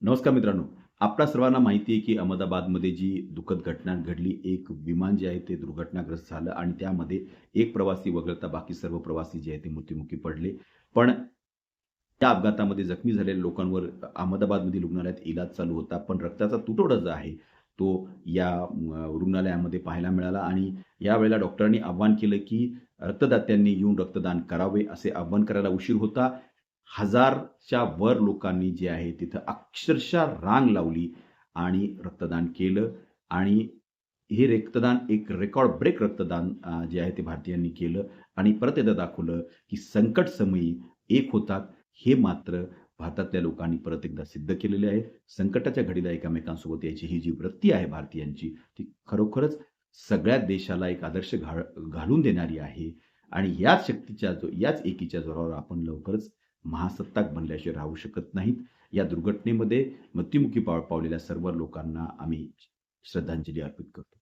नमस्कार मित्रांनो. आपल्या सर्वांना माहिती आहे, की अहमदाबादमध्ये जी दुःखद घटना घडली, एक विमान जे आहे ते दुर्घटनाग्रस्त झालं आणि त्यामध्ये एक प्रवासी वगळता बाकी सर्व प्रवासी जे आहेत ते मृत्युमुखी पडले. पण त्या अपघातामध्ये जखमी झालेल्या लोकांवर अहमदाबादमधील रुग्णालयात इलाज चालू होता. पण रक्ताचा तुटवडा जो आहे, तो या रुग्णालयामध्ये पाहायला मिळाला आणि यावेळेला डॉक्टरांनी आवाहन केलं, की रक्तदात्यांनी येऊन रक्तदान करावे, असे आवाहन करायला उशीर होता. 1000च्या वर लोकांनी जे आहे तिथं अक्षरशः रांग लावली आणि रक्तदान केलं आणि हे रक्तदान एक रेकॉर्ड ब्रेक रक्तदान जे आहे ते भारतीयांनी केलं आणि परत एकदा दाखवलं, की संकट समयी एक होतात. हे मात्र भारतातल्या लोकांनी परत एकदा सिद्ध केलेले आहे. संकटाच्या घडीला एकमेकांसोबत यायची ही जी वृत्ती आहे भारतीयांची, ती खरोखरच सगळ्या देशाला एक आदर्श घालून देणारी आहे आणि याच एकीच्या जोरावर आपण लवकरच महासत्ताक बनल्याशिवाय राहू शकत नाहीत. या दुर्घटनेमध्ये मृत्युमुखी पावलेल्या सर्व लोकांना आम्ही श्रद्धांजली अर्पित करतो.